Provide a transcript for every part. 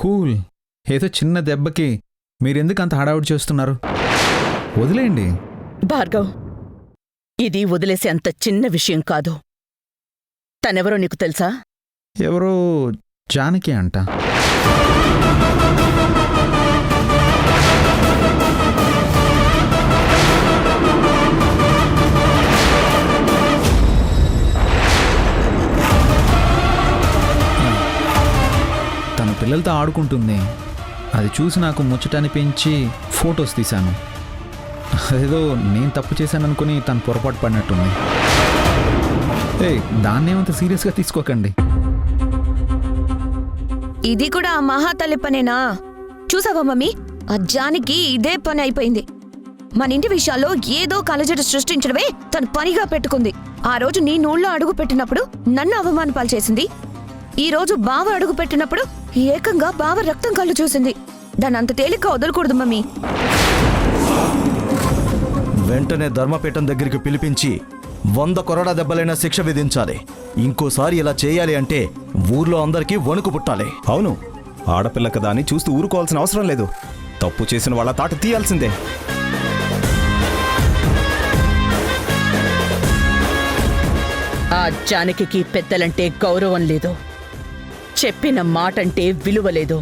Cool. ఏదో చిన్న దెబ్బకి మీరెందుకు అంత హడావుడి చేస్తున్నారు? వదిలేయండి. భార్గవ్, ఇది వదిలేసే అంత చిన్న విషయం కాదు. తనెవరో నీకు తెలుసా? ఎవరో జానకి అంట. తన పిల్లలతో ఆడుకుంటుంది. అది చూసి నాకు ముచ్చటనిపించి ఫొటోస్ తీశాను. అదేదో నేను తప్పు చేశాననుకుని తను పొరపాటు పడినట్టుంది. దాన్నేమంత సీరియస్గా తీసుకోకండి. ఇది కూడా ఆ మహాతల్లి పనేనా? చూసావా మమ్మీ, ఆ జానికి ఇదే పని అయిపోయింది. మన ఇంటి విషయాల్లో ఏదో కలజట సృష్టించడమే తన పనిగా పెట్టుకుంది. ఆ రోజు నీ నూళ్ళో అడుగు పెట్టినప్పుడు నన్ను అవమానపాలు చేసింది. ఈ రోజు బావ అడుగు పెట్టినప్పుడు ఏకంగా బావ రక్తం కళ్ళు చూసింది. దాన్ని అంత తేలిక వదలకూడదు మమ్మీ. వెంటనే ధర్మపీఠం దగ్గరికి పిలిపించి 100 కొరడా దెబ్బలైనా శిక్ష విధించాలి. ఇంకోసారి ఇలా చేయాలి అంటే ఊర్లో అందరికీ వణుకు పుట్టాలి. అవును, ఆడపిల్ల కదా అని చూస్తూ ఊరుకోవాల్సిన అవసరం లేదు. తప్పు చేసిన వాళ్ళ తాట తీయాల్సిందే. ఆ జానకి పెద్దలంటే గౌరవం లేదు, చెప్పిన మాటంటే విలువ లేదు.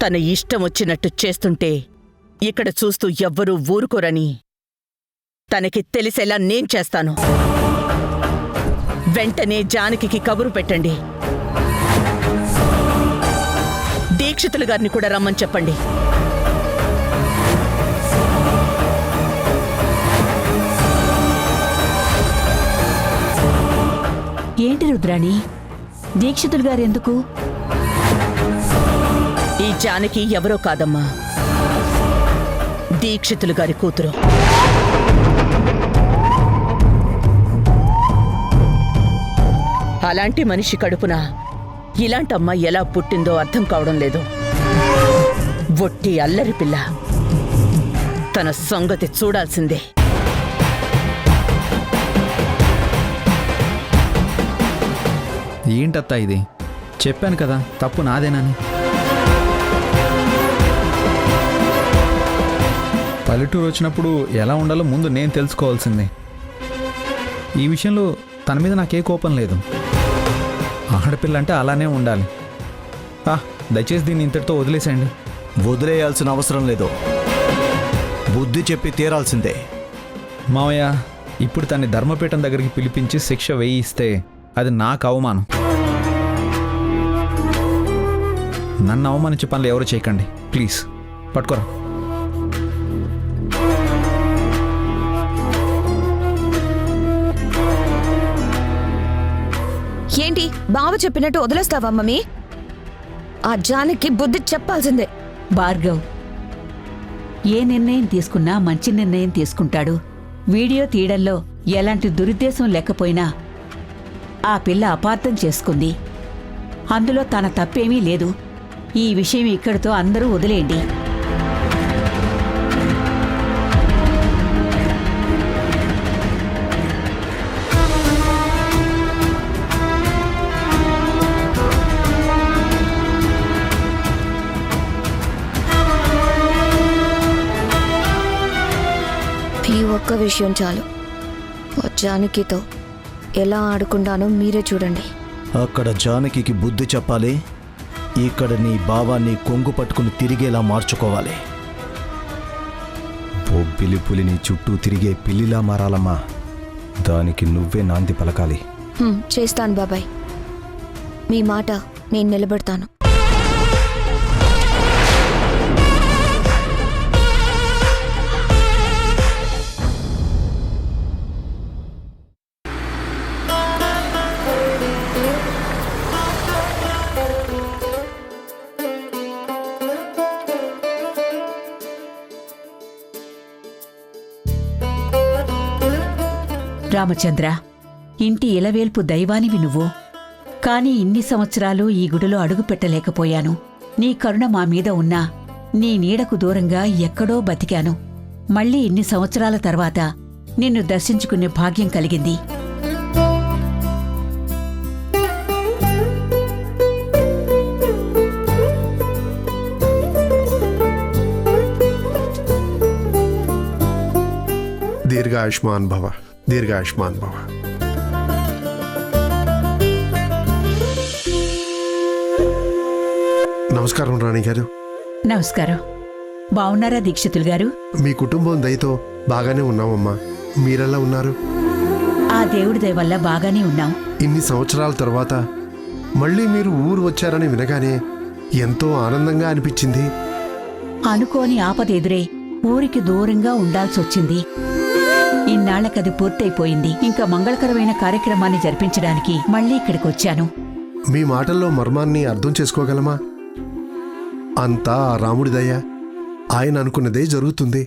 తన ఇష్టం వచ్చినట్టు చేస్తుంటే ఇక్కడ చూస్తూ ఎవ్వరూ ఊరుకోరని తనకి తెలిసేలా నేను చేస్తాను. వెంటనే జానకి కబురు పెట్టండి. దీక్షితులు గారిని కూడా రమ్మని చెప్పండి. ఏంటి రుద్రాణి, దీక్షితులు గారెందుకు? ఈ జానకి ఎవరో కాదమ్మా, దీక్షితులు గారి కూతురు. అలాంటి మనిషి కడుపున ఇలాంటమ్మ ఎలా పుట్టిందో అర్థం కావడం లేదు. ఒట్టి అల్లరి పిల్ల. తన సంగతి చూడాల్సిందే. ఏంటత్తా ఇది? చెప్పాను కదా తప్పు నాదేనని. పల్లెటూరు వచ్చినప్పుడు ఎలా ఉండాలో ముందు నేను తెలుసుకోవాల్సిందే. ఈ విషయంలో తన మీద నాకే కోపం లేదు. ఆడపిల్ల అంటే అలానే ఉండాలి. దయచేసి దీన్ని ఇంతటితో వదిలేసేయండి. వదిలేయాల్సిన అవసరం లేదు, బుద్ధి చెప్పి తీరాల్సిందే. మావయ్య, ఇప్పుడు తన్ని ధర్మపీఠం దగ్గరికి పిలిపించి శిక్ష వేయిస్తే అది నాకు అవమానం. నన్ను అవమానించే పనులు ఎవరు చేయకండి ప్లీజ్. పట్టుకోరా. ఏంటి బావ చెప్పినట్టు వదిలేస్తావా మమ్మీ? ఆ జానికి బుద్ధి చెప్పాల్సిందే. భార్గవ్ ఏ నిర్ణయం తీసుకున్నా మంచి నిర్ణయం తీసుకుంటాడు. వీడియో తీయడంలో ఎలాంటి దురుద్దేశం లేకపోయినా ఆ పిల్ల అపార్థం చేసుకుంది. అందులో తన తప్పేమీ లేదు. ఈ విషయం ఇక్కడితో అందరూ వదిలేయండి. ఈ ఒక్క విషయం చాలు. జానకితో ఎలా ఆడుకుంటానో మీరే చూడండి. అక్కడ జానకి బుద్ధి చెప్పాలి, ఇక్కడ నీ భావాన్ని కొంగు పట్టుకుని తిరిగేలా మార్చుకోవాలి. బొబ్బిలి పులిని చుట్టూ తిరిగే పిల్లిలా మారాలమ్మా. దానికి నువ్వే నాంది పలకాలి. చేస్తాను బాబాయ్, మీ మాట నేను నిలబెడతాను. రామచంద్ర, ఇంటి ఇలవేల్పు దైవానివి నువ్వు. కాని ఇన్ని సంవత్సరాలు ఈ గుడిలో అడుగుపెట్టలేకపోయాను. నీ కరుణ మా మీద ఉన్నా నీ నీడకు దూరంగా ఎక్కడో బతికాను. మళ్ళీ ఇన్ని సంవత్సరాల తర్వాత నిన్ను దర్శించుకునే భాగ్యం కలిగింది. దీర్ఘాయుష్మాన్ భవ, దీర్ఘాయుష్మాన్ భవ. నమస్కారం రాణి గారు. నమస్కారం. బావున్నారా దీక్షితులు గారు? మీ కుటుంబం దయతో బాగానే ఉన్నామమ్మా. మీరెలా ఉన్నారు? ఆ దేవుడి దయ వల్ల బాగానే ఉన్నాం. ఇన్ని సంవత్సరాల తర్వాత మళ్ళీ మీరు ఊరు వచ్చారని వినగానే ఎంతో ఆనందంగా అనిపించింది. అనుకోని ఆపద ఎదురై ఊరికి దూరంగా ఉండాల్సొచ్చింది. ఇన్నాళ్లకది పూర్తయిపోయింది. ఇంకా మంగళకరమైన కార్యక్రమాన్ని జరిపించడానికి మళ్ళీ ఇక్కడికొచ్చాను. మీ మాటల్లో మర్మాన్ని అర్థం చేసుకోగలమా? అంతా ఆ రాముడి దయ. ఆయన అనుకున్నదే జరుగుతుంది.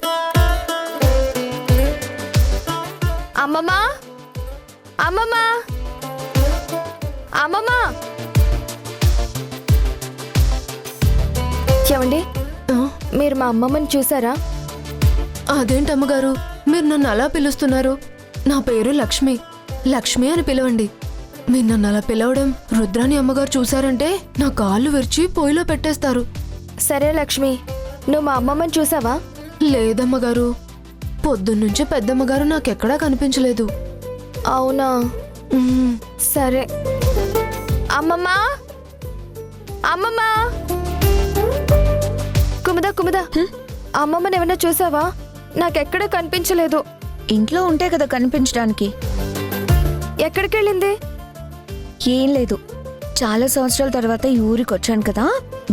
అమ్మమ్మా, అమ్మమ్మా, అమ్మమ్మా. ఏమండి, మీరు మా అమ్మమ్మని చూసారా? అదేంటమ్మగారు మీరు నన్ను అలా పిలుస్తున్నారు? నా పేరు లక్ష్మి. లక్ష్మి అని పిలవండి. మీరు నన్ను అలా పిలవడం రుద్రాని అమ్మగారు చూసారంటే నా కాళ్ళు విరిచి పొయ్యిలో పెట్టేస్తారు. సరే లక్ష్మి, నువ్వు మా అమ్మమ్మని చూసావా? లేదమ్మగారు, పొద్దున్నుంచి పెద్దమ్మగారు నాకెక్కడా కనిపించలేదు. అవునా? మ్మ్. సరే. అమ్మమ్మా, అమ్మమ్మా. కుముదా, అమ్మమ్మని ఏమన్నా చూసావా? నాకెక్కడ కనిపించలేదు. ఇంట్లో ఉంటే కదా కనిపించడానికి. ఎక్కడికి వెళ్ళింది? ఏం లేదు, చాలా సంవత్సరాల తర్వాత ఈ ఊరికి వచ్చాను కదా,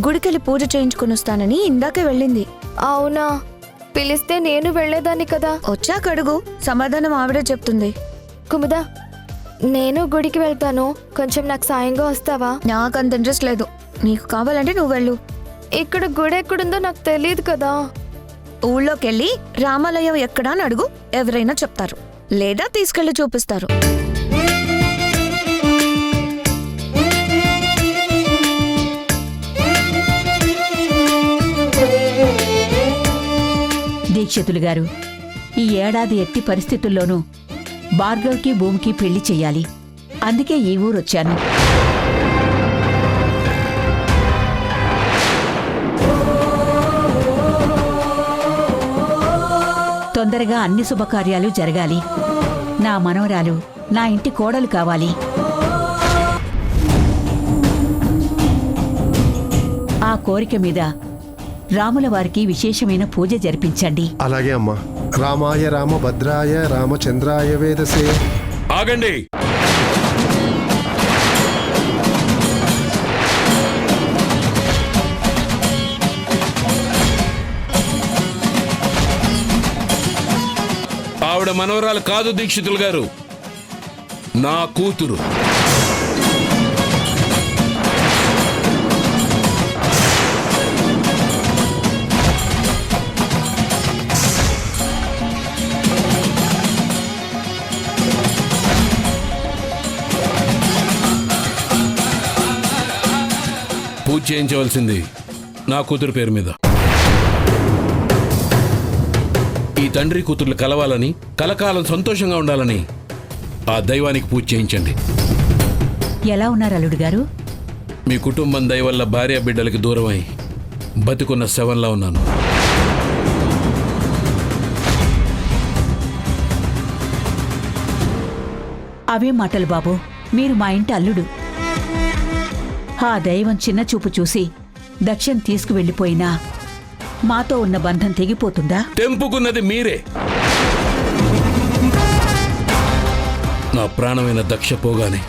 గుడికెళ్ళి పూజ చేయించుకొని వస్తానని ఇందాకే వెళ్ళింది. అవునా? పిలిస్తే నేను వెళ్ళేదాన్ని కదా. వచ్చాక అడుగు, సమాధానం ఆవిడే చెప్తుంది. కుముదా, నేను గుడికి వెళ్తాను. కొంచెం నాకు సాయంగా వస్తావా? నాకంత ఇంట్రెస్ట్ లేదు. నీకు కావాలంటే నువ్వు వెళ్ళు. ఇక్కడ గుడి ఎక్కడుందో నాకు తెలియదు కదా. ఊళ్ళోకెళ్ళి రామాలయం ఎక్కడా అని అడుగు, ఎవరైనా చెప్తారు, లేదా తీసుకెళ్లి చూపిస్తారు. దీక్షితులు గారు, ఈ ఏడాది ఎట్టి పరిస్థితుల్లోనూ భార్గవ్కి భూమికి పెళ్లి చెయ్యాలి. అందుకే ఈ ఊరొచ్చాను. తొందరగా అన్ని శుభకార్యాలు జరగాలి. నా మనవరాలు నా ఇంటి కోడలు కావాలి. ఆ కోరిక మీద రాముల వారికి విశేషమైన పూజ జరిపించండి. అలాగే అమ్మా. రామాయ రామభద్రాయ రామచంద్రాయ వేదసే. ఆగండి. ఆవిడ మనవరాలు కాదు దీక్షితులు గారు, నా కూతురు. పూజ చేయించవలసింది నా కూతురు పేరు మీద. ఈ తండ్రి కూతుర్లు కలవాలని, కలకాలం సంతోషంగా ఉండాలని ఆ దైవానికి పూజ చేయించండి. ఎలా ఉన్నారు అల్లుడు గారు? మీ కుటుంబం దయ వల్ల భార్య బిడ్డలకి దూరమై బతికున్న శవంలా ఉన్నాను. అవే మాటలు బాబు, మీరు మా ఇంటి అల్లుడు. ఆ దైవం చిన్న చూపు చూసి దక్షిణ తీసుకువెళ్ళిపోయినా మాతో ఉన్న బంధం తెగిపోతుందా? తెంపుకున్నది మీరే. నా ప్రాణమైన దక్ష పోగానే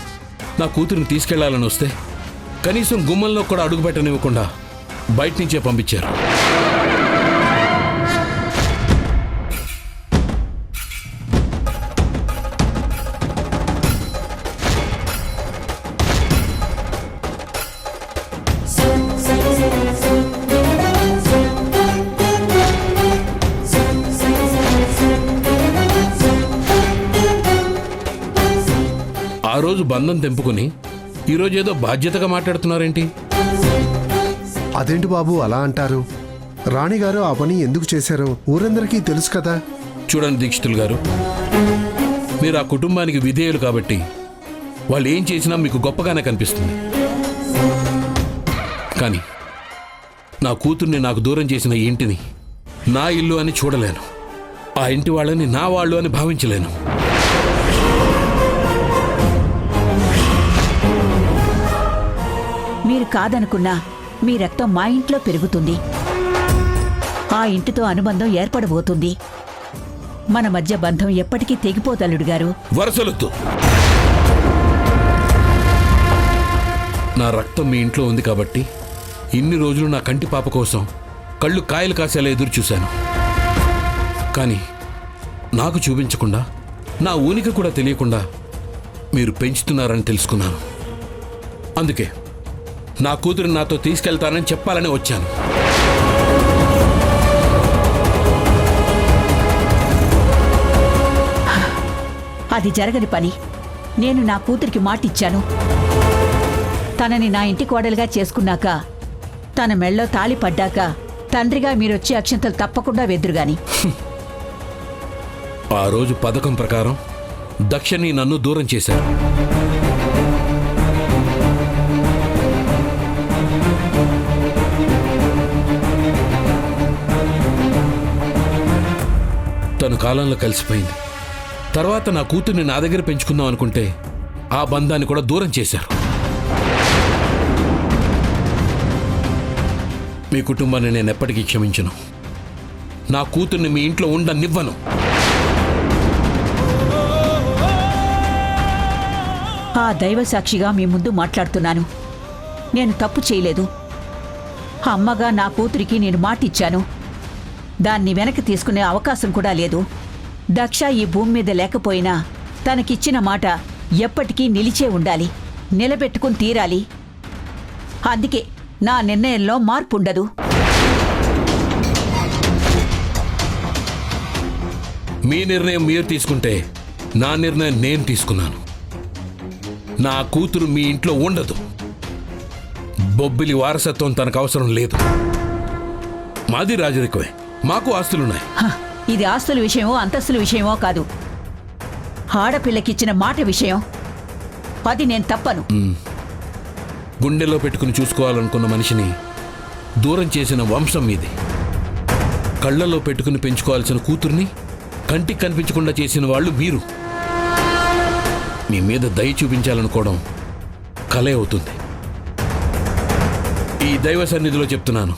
నా కూతురిని తీసుకెళ్లాలని వస్తే కనీసం గుమ్మంలో కూడా అడుగు పెట్టనివ్వకుండా బయట నుంచే పంపించారు. ఆ రోజు బంధం తెంపుకుని ఈరోజు ఏదో బాధ్యతగా మాట్లాడుతున్నారేంటి? అదేంటి బాబు అలా అంటారు? రాణిగారు ఆ పని ఎందుకు చేశారో ఊరందరికీ తెలుసు కదా. చూడండి దీక్షితులు గారు, మీరు ఆ కుటుంబానికి విధేయులు కాబట్టి వాళ్ళు ఏం చేసినా మీకు గొప్పగానే కనిపిస్తుంది. కానీ నా కూతుర్ని నాకు దూరం చేసిన ఈ ఇంటిని నా ఇల్లు అని చూడలేను. ఆ ఇంటి వాళ్ళని నా వాళ్ళు అని భావించలేను. మీరు కాదనుకున్నా మీ రక్తం మా ఇంట్లో పెరుగుతుంది. ఆ ఇంటితో అనుబంధం ఏర్పడబోతుంది. మన మధ్య బంధం ఎప్పటికీ తెగిపోతల్లుడు గారు. వరసలొద్దు. నా రక్తం మీ ఇంట్లో ఉంది కాబట్టి ఇన్ని రోజులు నా కంటి పాప కోసం కళ్ళు కాయలు కాసేలా ఎదురు చూశాను. కానీ నాకు చూపించకుండా, నా ఊనికి కూడా తెలియకుండా మీరు పెంచుతున్నారని తెలుసుకున్నాను. అందుకే నా కూతురు నాతో తీసుకెళ్తానని చెప్పాలని వచ్చాను. అది జరగని పని. నేను నా కూతురికి మాటిచ్చాను. తనని నా ఇంటి కోడలుగా చేసుకున్నాక, తన మెళ్ళో తాళి పడ్డాక తండ్రిగా మీరొచ్చి అక్షంతలు తప్పకుండా వెదురుగాని. ఆ రోజు పథకం ప్రకారం దక్షని నన్ను దూరం చేశారు. తను కాలంలో కలిసిపోయింది. తర్వాత నా కూతుర్ని నా దగ్గర పెంచుకుందాం అనుకుంటే ఆ బంధాన్ని కూడా దూరం చేశారు. మీ కుటుంబాన్ని నేను ఎప్పటికీ క్షమించను. నా కూతుర్ని మీ ఇంట్లో ఉండనివ్వను. ఆ దైవ సాక్షిగా మీ ముందు మాట్లాడుతున్నాను. నేను తప్పు చేయలేదు. అమ్మగా నా కూతురికి నేను మాటిచ్చాను. దాన్ని వెనక్కి తీసుకునే అవకాశం కూడా లేదు. దక్ష ఈ భూమి మీద లేకపోయినా తనకిచ్చిన మాట ఎప్పటికీ నిలిచే ఉండాలి, నిలబెట్టుకుని తీరాలి. అందుకే నా నిర్ణయంలో మార్పుండదు. మీ నిర్ణయం మీరు తీసుకుంటే నా నిర్ణయం నేను తీసుకున్నాను. నా కూతురు మీ ఇంట్లో ఉండదు. బొబ్బిలి వారసత్వం తనకు అవసరం లేదు. మాది రాజరికమే, మాకు ఆస్తులున్నాయి. ఇది ఆస్తుల విషయమో అంతస్తుల విషయమో కాదు, ఆడపిల్లకిచ్చిన మాట విషయం. అది నేను తప్పను. గుండెల్లో పెట్టుకుని చూసుకోవాలనుకున్న మనిషిని దూరం చేసిన వంశం మీది. కళ్ళల్లో పెట్టుకుని పెంచుకోవాల్సిన కూతుర్ని కంటికి కనిపించకుండా చేసిన వాళ్ళు మీరు. మీ మీద దయ చూపించాలనుకోవడం కలే అవుతుంది. ఈ దైవ సన్నిధిలో చెప్తున్నాను,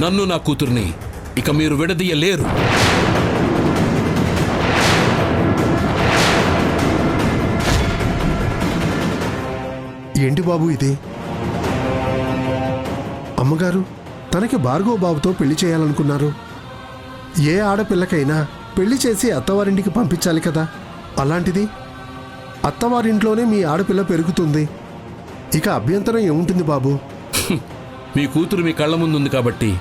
నన్ను నా కూతుర్ని ఇక మీరు విడదీయలేరు. ఏంటి బాబు ఇది? అమ్మగారు తనకి భార్గవ బాబుతో పెళ్లి చేయాలనుకున్నారు. ఏ ఆడపిల్లకైనా పెళ్లి చేసి అత్తవారింటికి పంపించాలి కదా. అలాంటిది అత్తవారింట్లోనే మీ ఆడపిల్ల పెరుగుతుంది. ఇక అభ్యంతరం ఏముంటుంది బాబు? మీ కూతురు మీ కళ్ళ ముందుంది కాబట్టి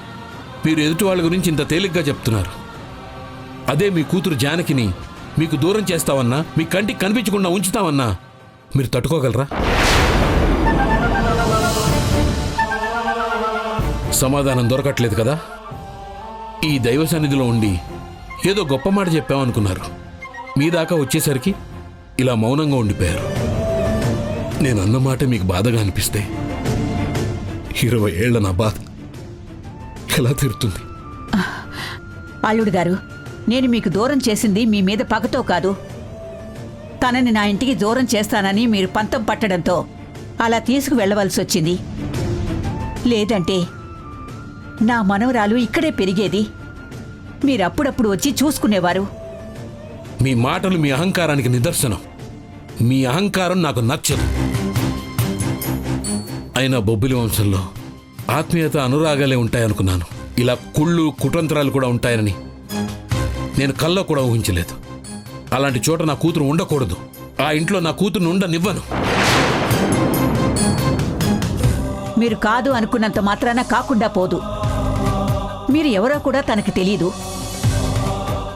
మీరు ఎదుటి వాళ్ళ గురించి ఇంత తేలిగ్గా చెప్తున్నారు. అదే మీ కూతురు జానకిని మీకు దూరం చేస్తామన్నా, మీ కంటికి కనిపించకుండా ఉంచుతామన్నా మీరు తట్టుకోగలరా? సమాధానం దొరకట్లేదు కదా. ఈ దైవ సన్నిధిలో ఉండి ఏదో గొప్ప మాట చెప్పామనుకున్నారు. మీ దాకా వచ్చేసరికి ఇలా మౌనంగా ఉండిపోయారు. నేను అన్నమాట మీకు బాధగా అనిపిస్తే 20 ఏళ్ల నా బాధ ఎలా తీరుతుంది? అల్లుడు గారు, నేను మీకు దూరం చేసింది మీ మీద పగతో కాదు. తనని నా ఇంటికి దూరం చేస్తానని మీరు పంతం పట్టడంతో అలా తీసుకువెళ్లవలసి వచ్చింది. లేదంటే నా మనవరాలు ఇక్కడే పెరిగేది. మీరప్పుడప్పుడు వచ్చి చూసుకునేవారు. మీ మాటలు మీ అహంకారానికి నిదర్శనం. మీ అహంకారం నాకు నచ్చదు. అయినా బొబ్బిలి వంశంలో ఆత్మీయత, అనురాగాలే ఉంటాయనుకున్నాను. ఇలా కుళ్ళు, కుతంత్రాలు కూడా ఉంటాయని నేను కల్లో కూడా ఊహించలేదు. అలాంటి చోట నా కూతురు ఉండకూడదు. ఆ ఇంట్లో నా కూతురుని ఉండనివ్వను. మీరు కాదు అనుకున్నంత మాత్రాన కాకుండా పోదు. మీరు ఎవరో కూడా తనకు తెలీదు.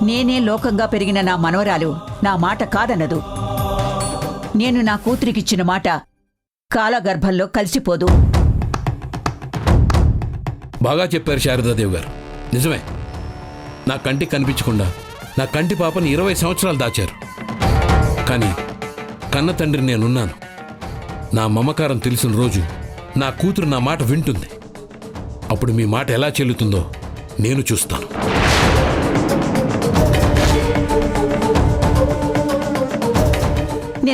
నేనే లోకంగా పెరిగిన నా మనవరాలు నా మాట కాదనదు. నేను నా కూతురికిచ్చిన మాట కాలగర్భంలో కలిసిపోదు. బాగా చెప్పారు శారదాదేవి గారు. నిజమే, నా కంటికి కనిపించకుండా నా కంటి పాపని 20 సంవత్సరాలు దాచారు. కానీ కన్న తండ్రి నేనున్నాను. నా మమకారం తెలిసిన రోజు నా కూతురు నా మాట వింటుంది. అప్పుడు మీ మాట ఎలా చెల్లుతుందో నేను చూస్తాను.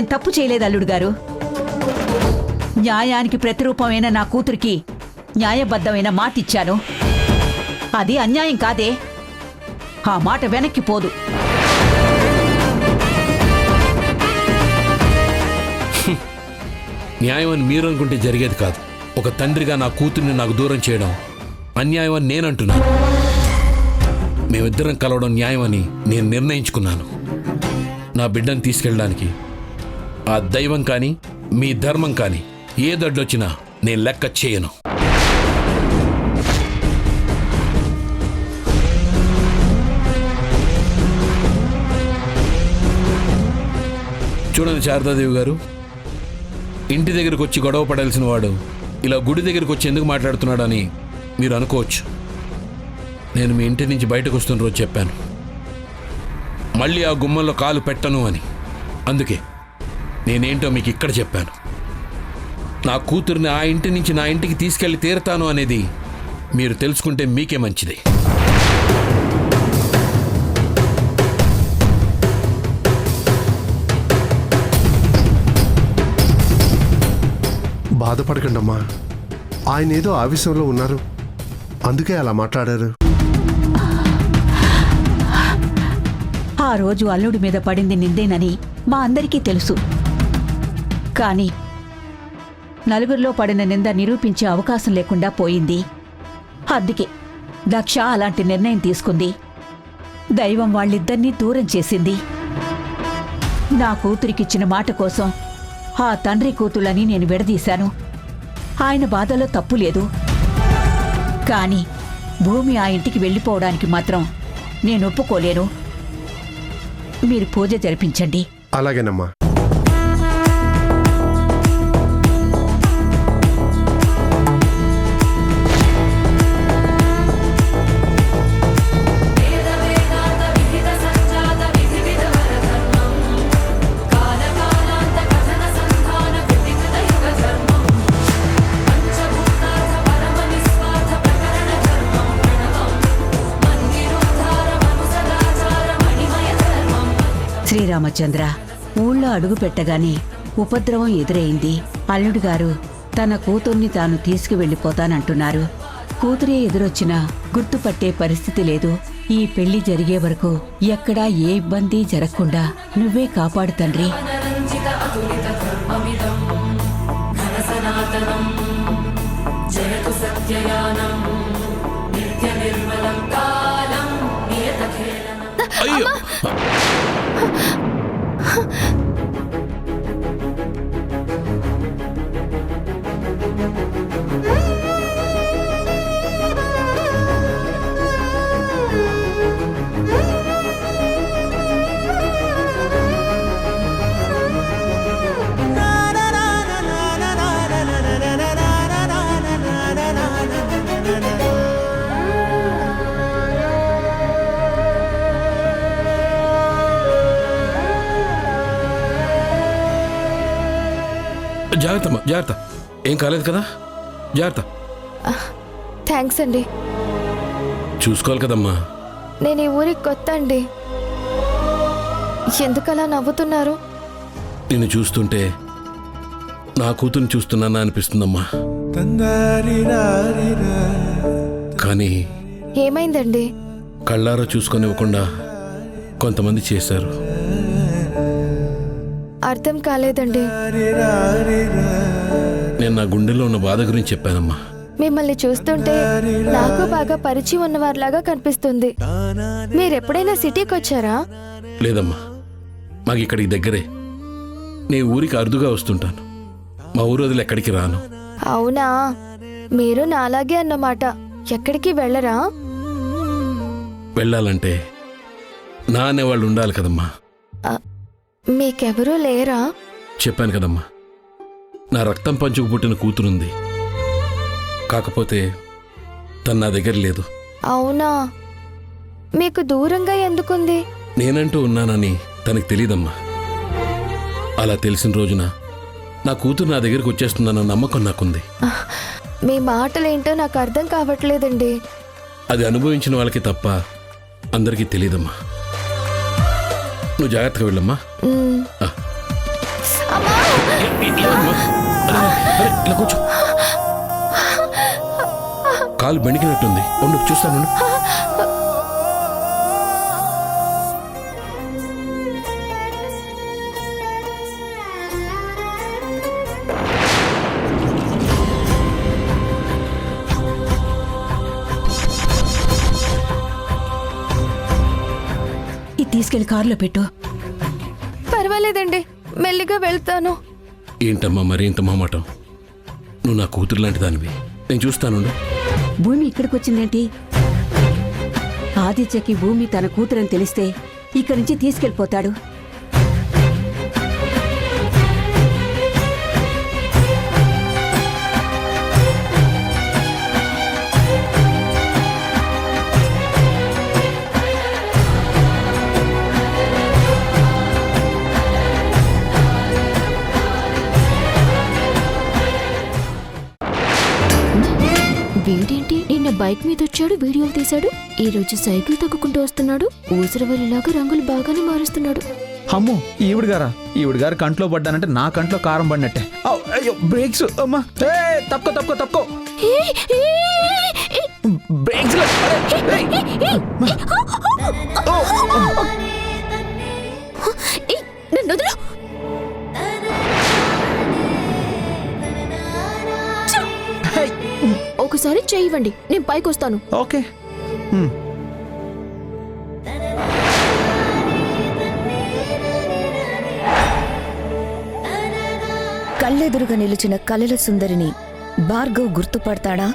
నేను తప్పు చేయలేదు అల్లుడు గారు. న్యాయానికి ప్రతిరూపమైన నా కూతురికి న్యాయబద్ధమైన మాటిచ్చాను. అది అన్యాయం కాదే. ఆ మాట వెనక్కి పోదు. న్యాయం అని మీరు అనుకుంటే జరిగేది కాదు. ఒక తండ్రిగా నా కూతుర్ని నాకు దూరం చేయడం అన్యాయం అని నేను అంటున్నాను. మేమిద్దరం కలవడం న్యాయం అని నేను నిర్ణయించుకున్నాను. నా బిడ్డను తీసుకెళ్ళడానికి ఆ దైవం కానీ మీ ధర్మం కానీ ఏ దడ్డొచ్చినా నేను లెక్క చేయను. చూడండి శారదాదేవి గారు, ఇంటి దగ్గరికి వచ్చి గొడవ పడాల్సిన వాడు ఇలా గుడి దగ్గరికి వచ్చి ఎందుకు మాట్లాడుతున్నాడని మీరు అనుకోవచ్చు. నేను మీ ఇంటి నుంచి బయటకు వస్తున్న రోజు చెప్పాను, మళ్ళీ ఆ గుమ్మంలో కాలు పెట్టను అని. అందుకే నేనేంటో మీకు ఇక్కడ చెప్పాను. నా కూతుర్ని ఆ ఇంటి నుంచి నా ఇంటికి తీసుకెళ్ళి తీరుతాను అనేది మీరు తెలుసుకుంటే మీకే మంచిది. బాధపడకండమ్మా, ఆయన ఏదో ఆవేశంలో ఉన్నారు, అందుకే అలా మాట్లాడారు. ఆ రోజు అల్లుడి మీద పడింది నిందేనని మా అందరికీ తెలుసు. కానీ నలుగురిలో పడిన నింద నిరూపించే అవకాశం లేకుండా పోయింది. అందుకే దక్ష అలాంటి నిర్ణయం తీసుకుంది. దైవం వాళ్ళిద్దరినీ దూరం చేసింది. నా కూతురికిచ్చిన మాట కోసం ఆ తండ్రి కూతుళ్ళని నేను విడదీశాను. ఆయన బాధలో తప్పు లేదు. కానీ భూమి ఆ ఇంటికి వెళ్ళిపోవడానికి మాత్రం నేను ఒప్పుకోలేను. మీరు పూజ జరిపించండి. అలాగేనమ్మా. శ్రీరామచంద్ర, ఊళ్ళో అడుగు పెట్టగానే ఉపద్రవం ఎదురైంది. అల్లుడు గారు తన కూతుర్ని తాను తీసుకువెళ్ళిపోతానంటున్నారు. కూతురే ఎదురొచ్చినా గుర్తుపట్టే పరిస్థితి లేదు. ఈ పెళ్లి జరిగే వరకు ఎక్కడా ఏ ఇబ్బంది జరగకుండా నువ్వే కాపాడు తండ్రి. అయ్యో, జాగ్రత్తమ్మా, జాగ్రత్త. ఏం కాలేదు కదా, జాగ్రత్త. థ్యాంక్స్ అండి. చూసుకోవాలి కదమ్మా. నేను ఈ ఊరికి కొత్త అండి. ఎందుకలా నవ్వుతున్నారు? నిన్ను చూస్తుంటే నా కూతుర్ని చూస్తున్నానా అనిపిస్తుందమ్మా. కానీ ఏమైందండి? కళ్ళారా చూసుకొనివ్వకుండా కొంతమంది చేశారు. అర్థం కాలేదండి. నేను నా గుండెల్లో ఉన్న బాధ గురించి చెప్పానమ్మా. మిమ్మల్ని చూస్తుంటే నాకు బాగా పరిచయం ఉన్నవారిలాగా కనిపిస్తుంది. మీరెప్పుడైనా సిటీకి వచ్చారా? లేదమ్మా, మాకు ఇక్కడికి దగ్గరే. నేను ఊరికి అరుదుగా వస్తుంటాను. మా ఊరు వదిలి ఎక్కడికి రాను. అవునా, మీరు నాలాగే అన్నమాట. ఎక్కడికి వెళ్ళరా? వెళ్ళాలంటే నా అనేవాళ్ళు ఉండాలి కదమ్మా. మీకెవరూ లేరా? చెప్పాను కదమ్మా, నా రక్తం పంచుకు పుట్టిన కూతురుంది. కాకపోతే తను నా దగ్గర లేదు. అవునా, మీకు దూరంగా ఎందుకుంది? నేనంటూ ఉన్నానని తనకు తెలీదమ్మా. అలా తెలిసిన రోజున నా కూతురు నా దగ్గరికి వచ్చేస్తుందన్న నమ్మకం నాకుంది. మీ మాటలేంటో నాకు అర్థం కావట్లేదండి. అది అనుభవించిన వాళ్ళకి తప్ప అందరికీ తెలీదమ్మా. నువ్వు జాగ్రత్తగా వెళ్ళమ్మా. ఏమ్మా? అరే, ఇలా కూర్చో. కాలు బెణికినట్టుంది. ఉండు చూస్తాను. ఇది తీసుకెళ్లి కారులో పెట్టు. పర్వాలేదండి, మెల్లిగా వెళ్తాను. ఏంటమ్మా మరి ఇంత మొహమాటం? నువ్వు నా కూతురు లాంటి దానివి. నేను చూస్తాను. భూమి ఇక్కడికి వచ్చిందేంటి? ఆదిత్యకి భూమి తన కూతురని తెలిస్తే ఇక్కడి నుంచి తీసుకెళ్ళిపోతాడు. వీడేంటి నిన్న బైక్ మీద వచ్చాడు, వీడియోలు తీశాడు, ఈ రోజు సైకిల్ తొక్కుకుంటూ వస్తున్నాడు, ఊసరవల్లిలాగా రంగులు బాగానే మారుస్తున్నాడు. అమ్మో ఈవిడ గారు కంట్లో పడ్డానంటే నా కంట్లో కారం పడినట్టే. అయ్యో బ్రేక్స్ అమ్మా. తప్పుకో బ్రేక్స్. నన్ను వదిలు. ఒకసారి చేయివ్వండి, నేను పైకి వస్తాను. ఓకే. కళ్ళెదురుగా నిలిచిన కలల సుందరిని భార్గవ్ గుర్తుపడతాడా?